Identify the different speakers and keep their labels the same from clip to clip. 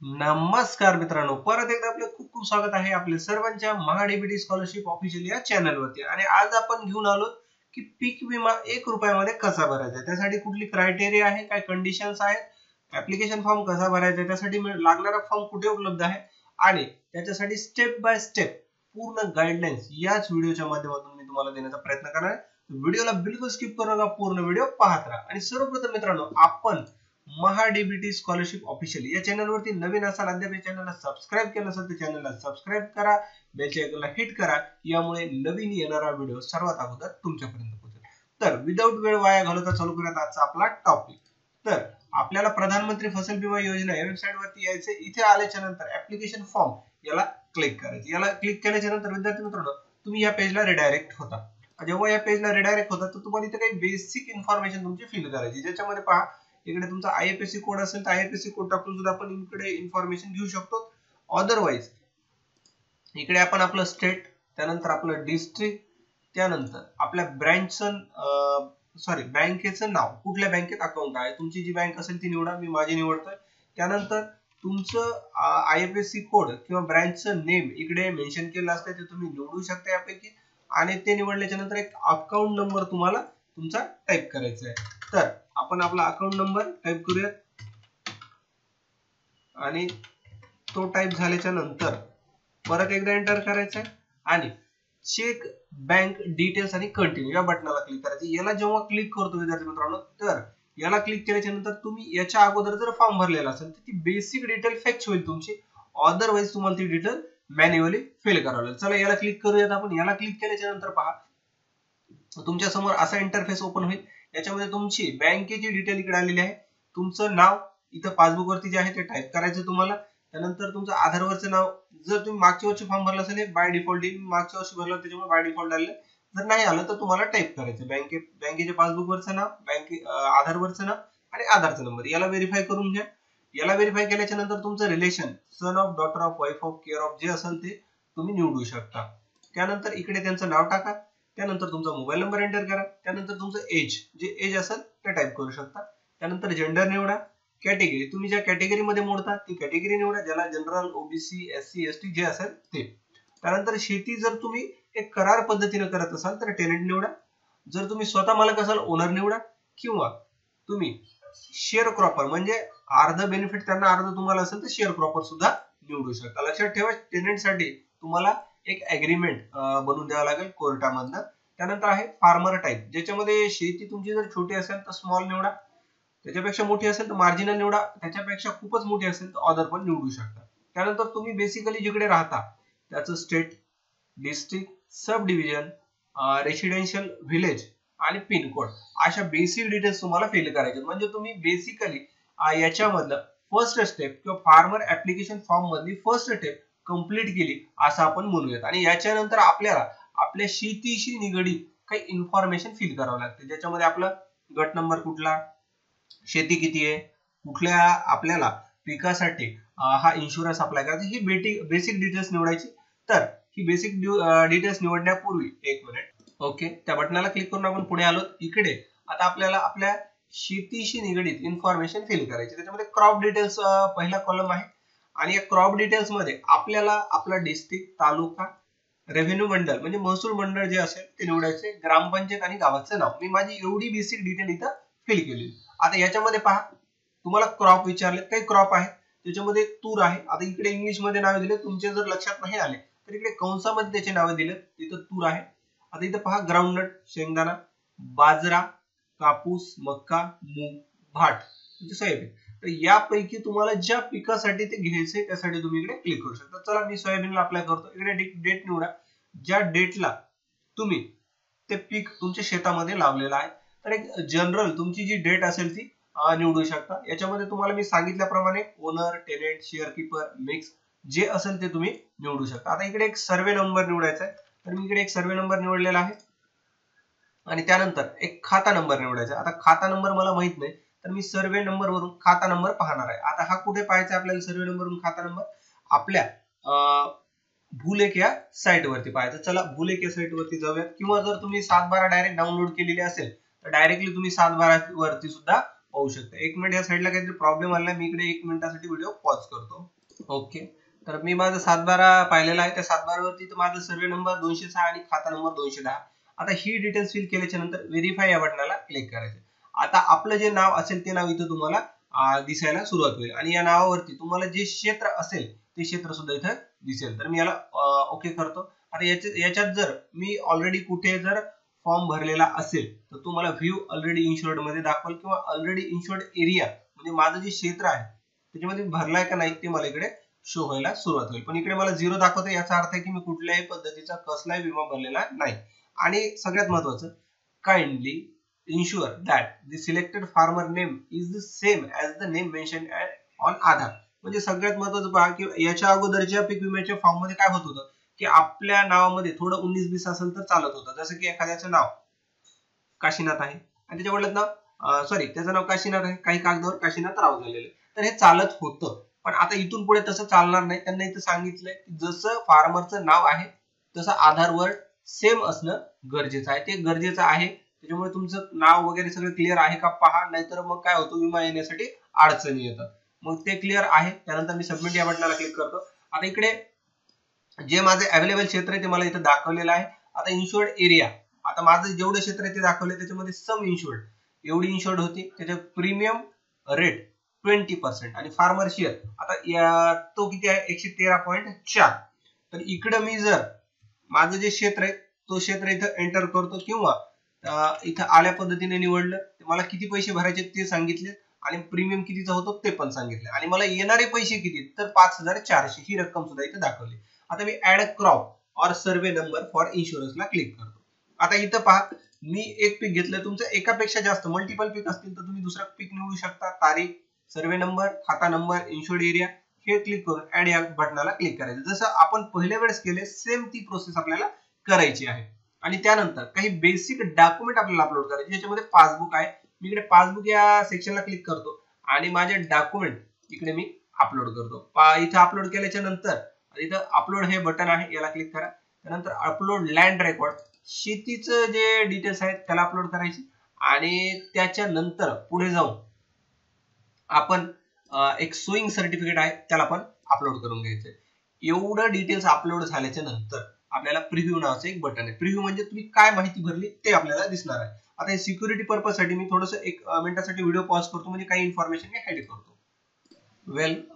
Speaker 1: नमस्कार मित्रांनो, परत एकदा आपले खूप खूप स्वागत आहे आपल्या सर्वांच्या महाडीबीटी स्कॉलरशिप ऑफिशियल या चॅनलवरती। आणि आज आपण घेऊन आलो की पीक विमा 1 रुपयामध्ये कसा भरायचा, त्यासाठी कुठली क्रायटेरिया आहे, काय कंडिशन्स आहेत, ऍप्लिकेशन फॉर्म कसा भरायचा, त्यासाठी लागणारा फॉर्म कुठे उपलब्ध आहे आणि त्याच्यासाठी स्टेप बाय स्टेप पूर्ण गाइडलाइन्स याच व्हिडिओच्या माध्यमातून मी तुम्हाला देण्याचा प्रयत्न करणार आहे। व्हिडिओला बिलकुल स्किप करू नका, पूर्ण व्हिडिओ पाहत राहा। आणि सर्वप्रथम मित्रांनो, आपण महाडीबीटी स्कॉलरशिप ऑफिशियल या चॅनलवरती नवीन असाल, अद्याप या चॅनलला सबस्क्राइब केलं असेल तर चॅनलला सबस्क्राइब करा, बेल आयकॉनला हिट करा, यामुळे नवीन येणारा व्हिडिओ सर्वात अगोदर तुमच्यापर्यंत पोहोचेल। तर विदाऊट वेळ वाया घालवता चालू करूयात आजचा आपला टॉपिक। तर आपल्याला प्रधानमंत्री फसल बीमा योजना या वेबसाईट वरती यायचे। इथे आल्याच्या नंतर ऍप्लिकेशन फॉर्म याला क्लिक करायचे। याला क्लिक केल्याच्या नंतर विद्यार्थी मित्रांनो, तुम्ही या पेजला रिडायरेक्ट होता। जेव्हा या पेजला रिडायरेक्ट होता तर तुम्हाला इथे काही बेसिक इन्फॉर्मेशन तुमची फिल करायची, ज्याच्यामध्ये पहा इकडे तुमचा आयएफएससी कोड असेल तर आयएफएससी कोड टाकून सुद्धा आपण इकडे इन्फॉर्मेशन घेऊ शकतो। अदरवाइज इकडे आपण आपलं स्टेट, त्यानंतर आपलं डिस्ट्रिक्ट, त्यानंतर आपल्या बँकेचं नाव, कुठल्या बँकेत अकाउंट आहे, तुमची जी बँक असेल ती निवडा, मी माझी निवडतोय। त्यानंतर तुमचं आयएफएससी कोड किंवा ब्रँचचं नेम इकडे मेन्शन केलं असतं ते तुम्ही निवडू शकता यापैकी। आणि ते निवडल्याच्या नंतर एक अकाउंट नंबर तुम्हाला तुमचा टाइप करायचा आहे। तर आपण आपला अकाउंट नंबर टाइप करूयात आणि तो टाइप झाल्याच्या नंतर परत एकदा एंटर करायचा आहे आणि चेक बँक डिटेल्स आणि कंटिन्यू या बटनाला क्लिक करायचं। याला जेव्हा क्लिक करतो विद्यार्थी मित्रांनो, तर याला क्लिक केल्याच्या नंतर तुम्ही याच्या अगोदर जर फॉर्म भरलेला असेल तर ती बेसिक डिटेल फेच होईल तुमची, अदरवाइज तुम्हाला ती डिटेल मॅन्युअली फिल करावी लागेल। चला याला क्लिक करूयात आपण। याला क्लिक केल्याच्या नंतर पहा तुमच्या समोर असा इंटरफेस ओपन होईल। याच्यामध्ये तुमची बँकेची डिटेल इकडे आलेली आहे, तुमचं नाव इथं पासबुक वरती जे आहे ते टाइप करायचं तुम्हाला। त्यानंतर तुमचं आधारवरचं नाव, जर तुम्ही मागच्या वर्षी फॉर्म भरला असेल बाय डिफॉल्ट येईल, मागच्या वर्षी भरला त्याच्यामुळे बाय डिफॉल्ट आलं। जर नाही आलं तर तुम्हाला टाइप करायचं बँकेच्या पासबुक वरचं नाव, आधारवरचं नाव आणि आधारचा नंबर। याला व्हेरीफाय करून घ्या। याला व्हेरीफाय केल्याच्या नंतर तुमचं relation son of, daughter of, wife of, care of जे असेल ते तुम्ही निवडू शकता। त्यानंतर इकडे त्यांचं नाव टाका, त्यानंतर तुमचा मोबाईल नंबर एंटर करा, त्यानंतर तुमचं एज, जे एज असेल ते टाइप करू शकता। त्यानंतर जेंडर निवडा, कॅटेगरी तुम्ही ज्या कॅटेगरी मध्ये मोडता ती कॅटेगरी निवडा, ज्याला जनरल, ओबीसी, एससी, एसटी जे असेल ते। त्यानंतर शेती जर तुम्ही एक करार पद्धतीने करत असाल तर टेनेंट निवडा, जर तुम्ही स्वतः मालक असाल ओनर निवडा, किंवा तुम्ही शेअर क्रॉपर म्हणजे अर्ध बेनिफिट त्यांना अर्ध तुम्हाला असेल तर शेअर क्रॉपर सुद्धा निवडू शकता। लक्षात ठेवा, टेनेंट साठी तुम्हाला एक एग्रीमेंट बनवून द्यावं लागेल कोर्टामधनं। त्यानंतर आहे फार्मर टाइप, ज्याच्यामध्ये शेती तुमची जर छोटी असेल तर स्मॉल निवडा, त्याच्यापेक्षा मोठी असेल तर मार्जिनल निवडा, त्याच्यापेक्षा खूपच मोठी असेल तर अदर पण निवडू शकता। त्यानंतर तुम्ही बेसिकली जिकडे राहता त्याचं स्टेट, डिस्ट्रिक्ट, सब डिव्हिजन, रेसिडेन्शियल व्हिलेज आणि पिन कोड अशा बेसिक डिटेल्स तुम्हाला फिल करायचे। म्हणजे तुम्ही बेसिकली याच्यामधलं फर्स्ट स्टेप किंवा फार्मर ऍप्लिकेशन फॉर्म मधली फर्स्ट स्टेप कंप्लीट केली असं आपण म्हणूयात। आणि याच्यानंतर आपल्याला आपल्या शेतीशी निगडीत काही इन्फॉर्मेशन फिल करावं लागते, ज्याच्यामध्ये आपला गट नंबर कुठला, शेती किती आहे, कुठल्या आपल्याला पिकासाठी हा इन्शुरन्स अप्लाय करायचा, ही बेसिक डिटेल्स निवडायची। तर ही बेसिक डिटेल्स निवडण्यापूर्वी एक मिनिट, ओके, त्या बटनाला क्लिक करून आपण पुढे आलो। इकडे आता आपल्याला आपल्या शेतीशी निगडीत इन्फॉर्मेशन फिल करायची। त्याच्यामध्ये क्रॉप डिटेल्स पहिला कॉलम आहे आणि या क्रॉप डिटेल्स मध्ये आपल्याला आपला डिस्ट्रिक्ट, तालुका, रेव्हेन्यू मंडळ म्हणजे महसूल मंडळ जे असेल ते निवडायचे, ग्रामपंचायत आणि गावाचं नाव। मी माझी एवढी बेसिक डिटेल इथं फिल केली। आता याच्यामध्ये पहा तुम्हाला क्रॉप विचारले, काही क्रॉप आहे त्याच्यामध्ये तूर आहे। आता इकडे इंग्लिश मध्ये नाव दिले, तुमचे जर लक्षात नाही आले तर इकडे कंसामध्ये त्याचे नाव दिले, तिथं तूर आहे। आता इथं पहा ग्राउंडनट, शेंगदाणा, बाजरा, कापूस, मक्का, मूग, भात म्हणजे सोयाबीन। तर यापैकी तुम्हाला ज्या पिकासाठी ते घ्यायचे त्यासाठी तुम्ही इकडे क्लिक करू शकता। चला मी सोयाबीनला अप्लाय करतो। इकडे डेट निवडा, ज्या डेटला तुम्ही ते पीक तुमच्या शेतामध्ये लावलेलं आहे। तर एक जनरल तुमची जी डेट असेल ती निवडू शकता। याच्यामध्ये तुम्हाला मी सांगितल्याप्रमाणे owner, tenant, share keeper, mix जे असेल ते तुम्ही निवडू शकता। आता इकडे एक सर्वे नंबर निवडायचा आहे, तर मी इकडे एक सर्वे नंबर निवडलेला आहे आणि त्यानंतर एक खाता नंबर निवडायचा। आता खाता नंबर मला माहित नाही तर मी सर्वे नंबर वरून खाता नंबर पाहणार आहे। आता हा कुठे पाहायचा आपल्याला सर्वे नंबर वरून खाता नंबर? आपल्या भूलेख या साइट वरती पाहायचं। चला भूलेख या साइट वरती जाऊयात, किंवा जर तुम्ही 712 डायरेक्ट डाउनलोड केलेली असेल तर डायरेक्टली तुम्ही 712 वरती सुद्धा पाहू शकता। एक मिनिट, या साइडला काहीतरी प्रॉब्लेम आला, मी इकडे 1 मिनिटासाठी व्हिडिओ पॉज करतो। ओके, तर मी माझा 7/12 पाहिलेला आहे. त्या 7/12 वरती माझा सर्वे नंबर 206 आणि खाता नंबर 210. आता ही डिटेल्स फिल केल्याच्या नंतर व्हेरीफाय या बटनाला क्लिक करायचं. आता आपलं जे नाव असेल ते नाव इथं तुम्हाला दिसायला सुरुवात होईल आणि या नावावरती तुम्हाला जे क्षेत्र असेल ते क्षेत्र सुद्धा इथं दिसेल. तर मी याला ओके करतो. आता याच्यात जर मी ऑलरेडी कुठे जर फॉर्म भरलेला असेल तर तुम्हाला व्ह्यू ऑलरेडी इन्शुर्ड मध्ये दाखवेल किंवा ऑलरेडी इन्शुर्ड एरिया म्हणजे माझं जे क्षेत्र आहे त्याच्यामध्ये भरलाय का नाही ते मला इकडे शो व्हायला सुरुवात होईल. पण इकडे मला 0 दाखवते, याचा अर्थ आहे की मी कुठल्याही पद्धतीचा कसलाही विमा भरलेला नाही. आणि सगळ्यात महत्वाचं, kindly ensure that the selected farmer name is the same as the name mention on Aadhaar. म्हणजे सगळ्यात महत्वाचं पहा की याच्या अगोदरच्या पीक विम्याच्या फॉर्म मध्ये काय होत होतं की आपल्या नावामध्ये थोडं 19-20 असेल तर चालत होतं. जसं की एखाद्याचं नाव काशीनाथ आहे आणि त्याच्या वडिलांचं नाव त्याचं नाव काशीनाथ आहे, काही कागदावर काशीनाथ राव झालेलं, तर हे चालत होतं. पण आता इथून पुढे तसं चालणार नाही. त्यांना इथं सांगितलंय की जसं फार्मरचं नाव आहे तसं आधारवर सेम असणं गरजेचं आहे. ते गरजेचं आहे. त्याच्यामुळे तुमचं नाव वगैरे सगळं क्लिअर आहे का पहा, नाहीतर मग काय होतं विमा येण्यासाठी अडचणी येतात. मग ते क्लिअर आहे. त्यानंतर मी सबमिट या बटनाला क्लिक करतो. आता इकडे जे माझे अवेलेबल क्षेत्र आहे ते मला इथं दाखवलेलं आहे. आता इन्शुर्ड एरिया, आता माझं जेवढं क्षेत्र आहे ते दाखवले, त्याच्यामध्ये सम इन्शुर्ड एवढी इन्शुर्ड होती. त्याच्यात प्रीमियम रेट 20% आणि फार्मर शेअर आता तो किती आहे 113.4. तर इकडं मी जर माझं जे क्षेत्र आहे तो क्षेत्र इथं एंटर करतो किंवा इथं आल्या पद्धतीने निवडलं, मला किती पैसे भरायचे ते सांगितले आणि प्रीमियम कितीचा होतो ते पण सांगितले आणि मला येणारे पैसे किती तर 5400 ही रक्कम सुद्धा इथे दाखवली. आता मी ऍड क्रॉप और सर्वे नंबर फॉर इन्शुरन्सला क्लिक करतो. आता इथं पहा मी एक पीक घेतलं, तुमचं एकापेक्षा जास्त मल्टिपल पीक असतील तर तुम्ही दुसरा पीक निवडू शकता. तारीख, सर्वे नंबर, खाता नंबर, इन्शुर्ड एरिया हे क्लिक करून ऍड या बटनाला क्लिक करायचं. जसं आपण पहिल्या वेळेस केले सेम ती प्रोसेस आपल्याला करायची आहे. आणि त्यानंतर काही बेसिक डॉक्युमेंट आपल्याला अपलोड करायचे, ज्याच्यामध्ये पासबुक आहे. मी इकडे पासबुक या सेक्शनला क्लिक करतो आणि माझे डॉक्युमेंट इकडे मी अपलोड करतो. इथे अपलोड केल्याच्या नंतर इथं अपलोड हे बटन आहे, याला क्लिक करा. त्यानंतर अपलोड लँड रेकॉर्ड, शेतीचं जे डिटेल्स आहेत त्याला अपलोड करायची आणि त्याच्यानंतर पुढे जाऊन आपण एक सोईंग सर्टिफिकेट आहे त्याला पण अपलोड करून घ्यायचंय. एवढं डिटेल्स अपलोड झाल्याच्या नंतर आपल्याला प्रिव्ह्यू नावाचं एक बटन आहे. प्रिव्ह्यू म्हणजे तुम्ही काय माहिती भरली ते आपल्याला दिसणार आहे. आता हे सिक्युरिटी पर्पज साठी मी थोडंसं 1 मिनिटासाठी व्हिडिओ पॉज करतो, म्हणजे काही इन्फॉर्मेशन मी हाईड करतो.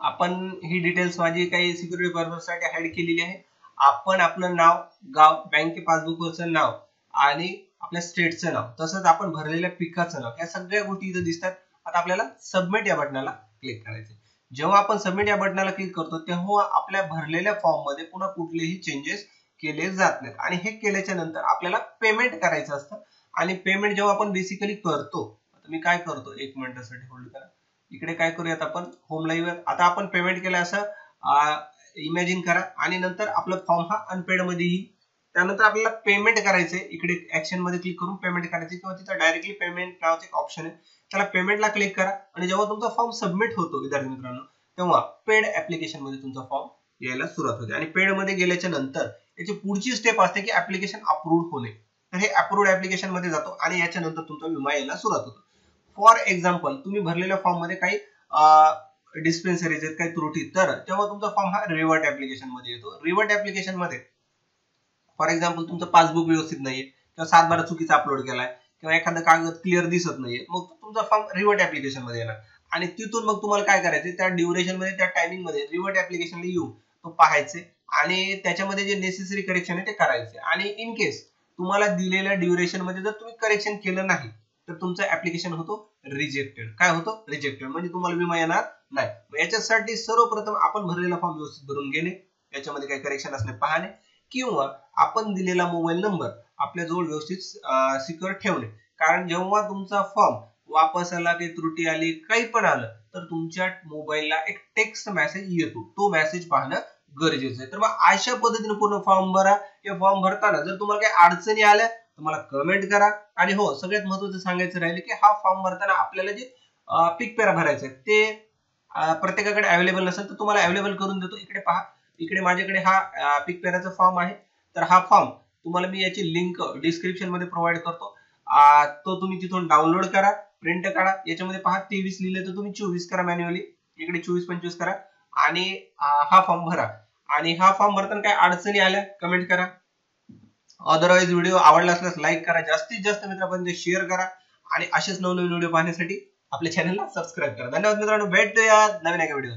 Speaker 1: आपण ही डिटेल्स माझी काही सिक्युरिटी पर्पज साठी हाईड केलेली आहे. आपण आपलं नाव, गाव, बँके पासबुकवरचं नाव आणि आपल्या स्टेटचं नाव, तसंच आपण भरलेल्या पिकाचं नाव, या सगळ्या गोष्टी इथे दिसतात. आता आपल्याला सबमिट या बटनाला क्लिक करायचं. जेव्हा आपण सबमिट या बटनाला क्लिक करतो तेव्हा आपल्या भरलेल्या फॉर्म मध्ये पुन्हा कुठलेही चेंजेस केले जात नाहीत आणि हे केल्याच्या नंतर आपल्याला पेमेंट करायचं असतं. आणि पेमेंट जेव्हा आपण बेसिकली करतो, आता मी काय करतो 1 मिनिटासाठी होल्ड करा. इकडे काय करूयात आपण होम लाईव्ह. आता आपण पेमेंट केलं असं इमॅजिन करा आणि नंतर आपला फॉर्म हा अनपेड मध्ये येईल. त्यानंतर आपल्याला पेमेंट करायचंय, इकडे ऍक्शन मध्ये क्लिक करून पेमेंट करायचे किंवा तिथं डायरेक्टली पेमेंट नावाचं एक ऑप्शन आहे, त्याला पेमेंटला क्लिक करा. आणि जेव्हा तुमचा फॉर्म सबमिट होतो विद्यार्थी मित्रांनो, तेव्हा पेड ऍप्लिकेशन मध्ये तुमचा फॉर्म यायला सुरुवात होते. आणि पेड मध्ये गेल्याच्या नंतर याची पुढची स्टेप असते की ऍप्लिकेशन अप्रूव्ह होणे. तर हे अप्रूव्ड ऍप्लिकेशन मध्ये जातो आणि याच्यानंतर तुमचा विमा यायला सुरुवात होतो. फॉर एक्झाम्पल तुम्ही भरलेल्या फॉर्म मध्ये काही डिस्पेन्सरीज आहेत, काही त्रुटी, तर तेव्हा तुमचा फॉर्म हा रिव्हर्ट ऍप्लिकेशन मध्ये येतो. रिव्हर्ट ऍप्लिकेशन मध्ये फॉर एक्झाम्पल तुमचं पासबुक व्यवस्थित नाहीये किंवा 7/12 चुकीचा अपलोड केलाय किंवा एखादा कागद क्लिअर दिसत नाहीये, मग तुमचा फॉर्म रिव्हर्ट ऍप्लिकेशन मध्ये येणार आणि तिथून मग तुम्हाला काय करायचं, त्या ड्युरेशन मध्ये, त्या टायमिंग मध्ये रिव्हर्ट ऍप्लिकेशनला येऊन तो पाहायचे आणि त्याच्यामध्ये जे नेसेसरी करेक्शन आहे ते करायचे. आणि इन केस तुम्हाला दिलेल्या ड्युरेशन मध्ये जर तुम्ही करेक्शन केलं नाही तर तुमचं ऍप्लिकेशन होतो रिजेक्टेड. काय होतो रिजेक्टेड, म्हणजे तुम्हाला विमा येणार नाही. याच्यासाठी सर्वप्रथम आपण भरलेला फॉर्म व्यवस्थित भरून घेणे, याच्यामध्ये काही करेक्शन असणे पाहणे किंवा आपण दिलेला मोबाईल नंबर आपल्या जवळ व्यवस्थित सिक्युअर ठेवणे. कारण जेव्हा तुमचा फॉर्म वापस आला, काही त्रुटी आली, काही पण आलं तर तुमच्या मोबाईलला एक टेक्स्ट मेसेज येतो, तो मेसेज पाहणं गरजेचं आहे. तर मग अशा पद्धतीने पूर्ण फॉर्म भरा. हे फॉर्म भरताना जर तुम्हाला काही अडचणी आल्या तर मला कमेंट करा. आणि हो, सगळ्यात महत्त्वाचं सांगायचं राहिलं की हा फॉर्म भरताना आपल्याला जे पीक पेरा भरायचं आहे ते प्रत्येकाकडे अवेलेबल नसेल तर तुम्हाला अवेलेबल करून देतो. इकडे पहा, इकडे माझ्याकडे हा पीक पेराचा फॉर्म आहे. तर हा फॉर्म तुम्हाला मी याची लिंक डिस्क्रिप्शन मध्ये प्रोव्हाइड करतो. तो तुम्ही तिथून डाउनलोड करा, प्रिंट काढा. याच्यामध्ये पहा 23 लिहिले तर तुम्ही 24 करा मॅन्युअली, इकडे 24-25 करा. आणि हा फॉर्म भरा. आणि हा फॉर्म भरताना काय अडचणी आल्या कमेंट करा. अदरवाईज व्हिडिओ आवडला असल्यास लाईक करा, जास्तीत जास्त मित्रांपर्यंत शेअर करा आणि असेच नवनवीन व्हिडिओ पाहण्यासाठी आपल्या चॅनलला सबस्क्राईब करा. धन्यवाद मित्रांनो, भेटूया नवीन एका व्हिडिओ.